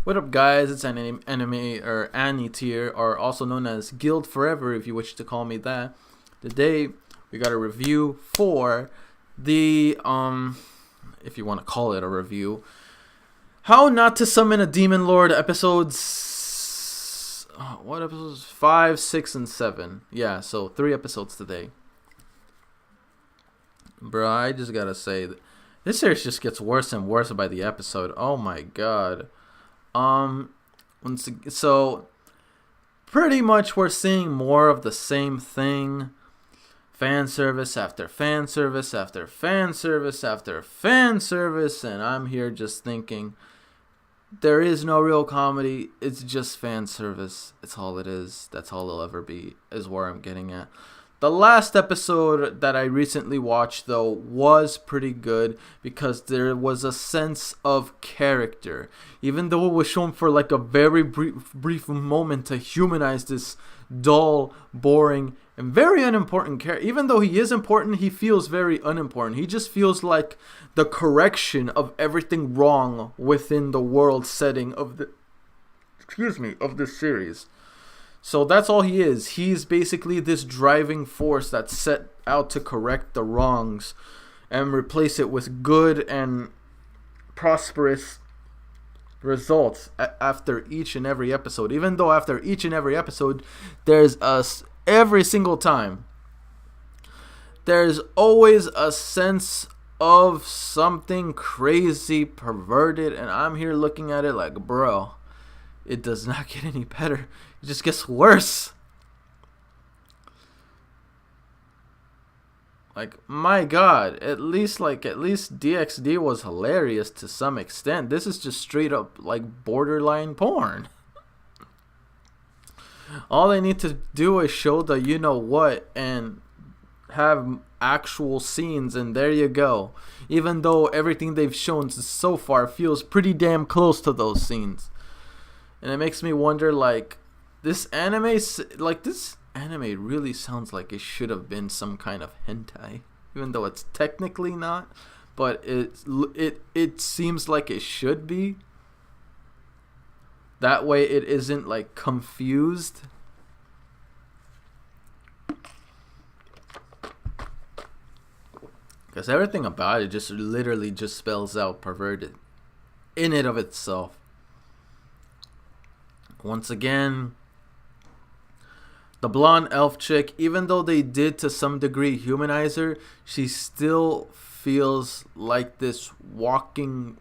What up, guys? It's Anime or Annie Tier, or also known as Guild Forever, if you wish to call me that. Today we got a review for the if you want to call it a review, How Not to Summon a Demon Lord episodes. What episodes? 5, 6, and 7. Yeah, so 3 episodes today. Bro, I just gotta say, this series just gets worse and worse by the episode. Oh my god. Um, so pretty much we're seeing more of the same thing. Fan service after fan service after fan service after fan service, and I'm here just thinking, there is no real comedy. It's just fan service. It's all it is. That's all it'll ever be, is where I'm getting at. The last episode that I recently watched, though, was pretty good because there was a sense of character. Even though it was shown for like a very brief moment to humanize this dull, boring, and very unimportant character. Even though he is important, he feels very unimportant. He just feels like the correction of everything wrong within the world setting of of this series. So that's all he is. He's basically this driving force that's set out to correct the wrongs and replace it with good and prosperous results after each and every episode. Even though after each and every episode, every single time, there's always a sense of something crazy, perverted, and I'm here looking at it like, bro, it does not get any better. It just gets worse. Like, my god, at least DxD was hilarious to some extent. This is just straight up like borderline porn. All they need to do is show the you know what and have actual scenes, and there you go. Even though everything they've shown so far feels pretty damn close to those scenes. And it makes me wonder, like, this anime really sounds like it should have been some kind of hentai, even though it's technically not, but it seems like it should be. That way it isn't like confused. Because everything about it just literally just spells out perverted in it of itself. Once again, the blonde elf chick, even though they did to some degree humanize her, she still feels like this walking,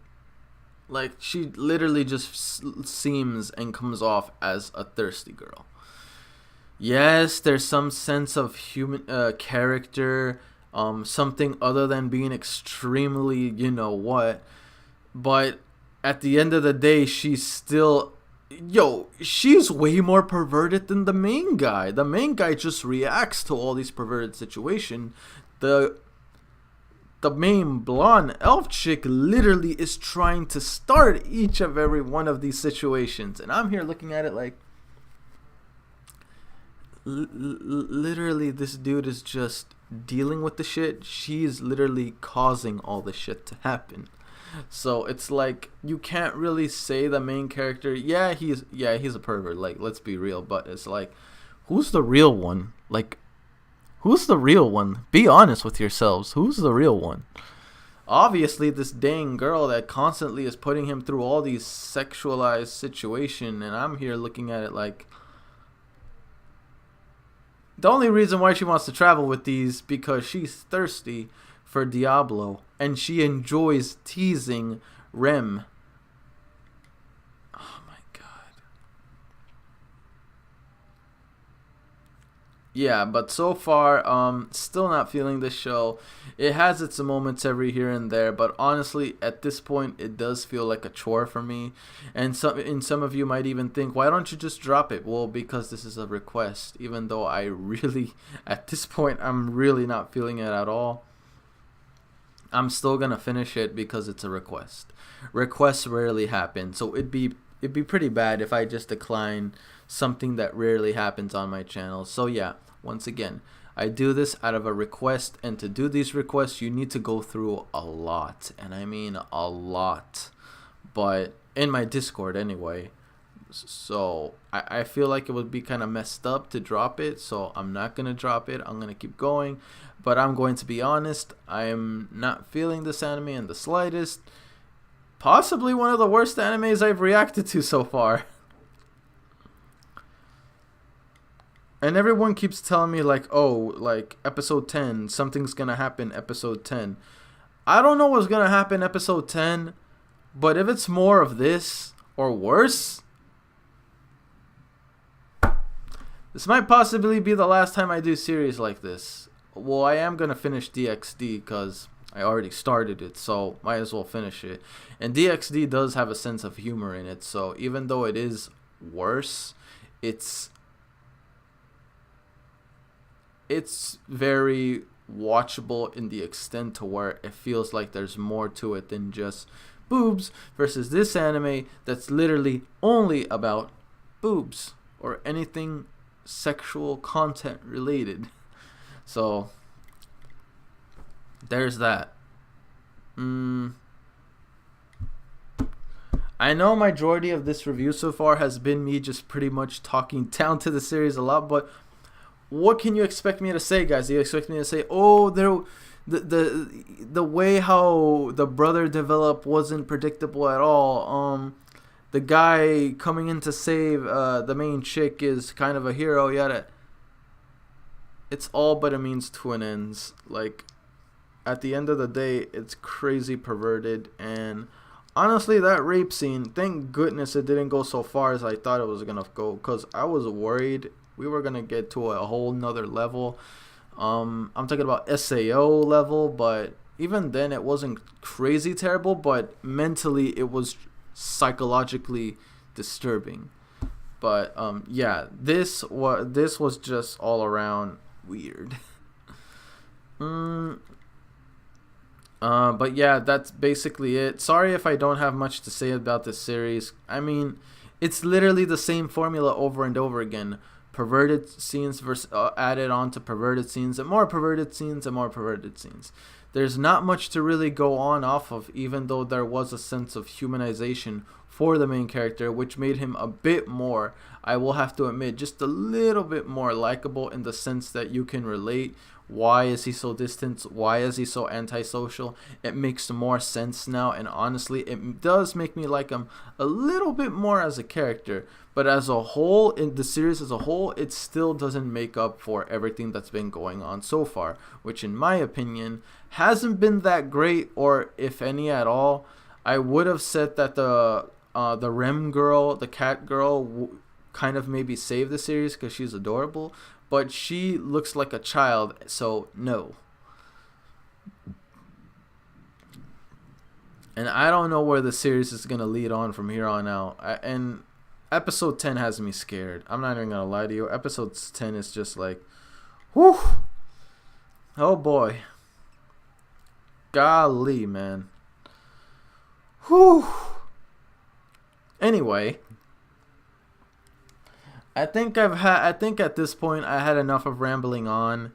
like she literally just seems and comes off as a thirsty girl. Yes, there's some sense of human character, something other than being extremely you know what, but at the end of the day, she's still... she's way more perverted than the main guy. The main guy just reacts to all these perverted situations. The main blonde elf chick literally is trying to start each of every one of these situations. And I'm here looking at it like, literally this dude is just dealing with the shit. She's literally causing all the shit to happen. So it's like, you can't really say the main character, he's a pervert, like, let's be real, but it's like, who's the real one? Like, who's the real one? Be honest with yourselves. Who's the real one? Obviously this dang girl that constantly is putting him through all these sexualized situation, and I'm here looking at it like, the only reason why she wants to travel with these because she's thirsty for Diablo, and she enjoys teasing Rem. Oh my god. Yeah, but so far, still not feeling this show. It has its moments every here and there, but honestly, at this point, it does feel like a chore for me. And some of you might even think, why don't you just drop it? Well, because this is a request, even though I really, at this point, I'm really not feeling it at all. I'm still gonna finish it because it's a request. Requests rarely happen, so it'd be pretty bad if I just decline something that rarely happens on my channel. So yeah, once again, I do this out of a request, and to do these requests, you need to go through a lot, and I mean a lot. But in my Discord anyway. So I feel like it would be kind of messed up to drop it, so I'm not going to drop it. I'm going to keep going. But I'm going to be honest, I am not feeling this anime in the slightest. Possibly one of the worst animes I've reacted to so far. And everyone keeps telling me like, oh, like episode 10, something's going to happen episode 10. I don't know what's going to happen episode 10, but if it's more of this or worse, this might possibly be the last time I do series like this. Well, I am going to finish DxD because I already started it, so might as well finish it. And DxD does have a sense of humor in it, so even though it is worse, it's very watchable in the extent to where it feels like there's more to it than just boobs, versus this anime that's literally only about boobs or anything sexual content related. So there's that. I know majority of this review so far has been me just pretty much talking down to the series a lot, but what can you expect me to say, guys? Do you expect me to say, oh, the way how the brother developed wasn't predictable at all? The guy coming in to save the main chick is kind of a hero, yada. It's all but a means to an end. Like, at the end of the day, it's crazy perverted. And honestly, that rape scene, thank goodness it didn't go so far as I thought it was going to go. Because I was worried we were going to get to a whole nother level. I'm talking about SAO level. But even then, it wasn't crazy terrible. But mentally, it was psychologically disturbing. But yeah, this was just all around weird. But yeah, that's basically it. Sorry if I don't have much to say about this series. I mean, it's literally the same formula over and over again. Perverted scenes added on to perverted scenes, and more perverted scenes and more perverted scenes. There's not much to really go on off of, even though there was a sense of humanization for the main character, which made him a bit more, I will have to admit, just a little bit more likable, in the sense that you can relate. Why is he so distant? Why is he so antisocial? It makes more sense now, and honestly, it does make me like him a little bit more as a character. But as a whole, in the series as a whole, it still doesn't make up for everything that's been going on so far, which in my opinion hasn't been that great, or if any at all. I would have said that the Rem girl, the cat girl, kind of maybe saved the series because she's adorable, but she looks like a child, so no. And I don't know where the series is gonna lead on from here on out. And episode 10 has me scared. I'm not even gonna lie to you. Episode 10 is just like, whew. Oh boy. Golly, man. Whew. Anyway, I think at this point I had enough of rambling on.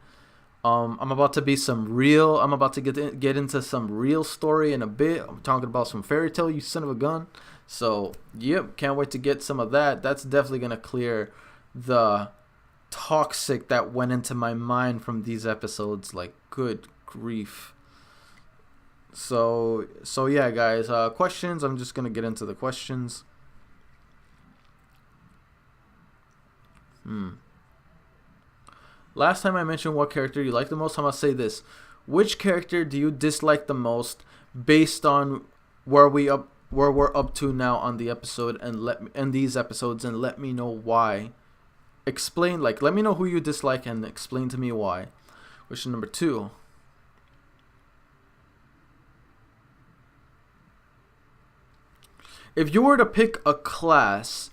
I'm about to get into some real story in a bit. I'm talking about some fairy tale, you son of a gun. So, yep, can't wait to get some of that. That's definitely going to clear the toxic that went into my mind from these episodes. Like, good grief. So yeah, guys, questions. I'm just going to get into the questions. Last time I mentioned what character you like the most, I'm going to say this. Which character do you dislike the most based on where we're up to now on the episode, and these episodes, and let me know why. Explain, like, let me know who you dislike and explain to me why. Question number 2. If you were to pick a class,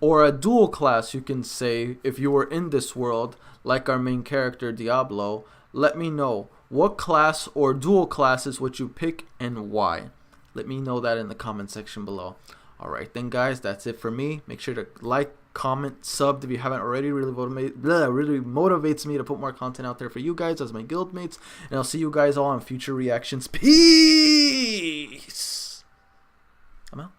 or a dual class, you can say, if you were in this world, like our main character Diablo, let me know what class or dual classes would you pick and why. Let me know that in the comment section below. Alright then, guys, that's it for me. Make sure to like, comment, sub if you haven't already. Really motivates me to put more content out there for you guys as my guildmates. And I'll see you guys all on future reactions. Peace! I'm out.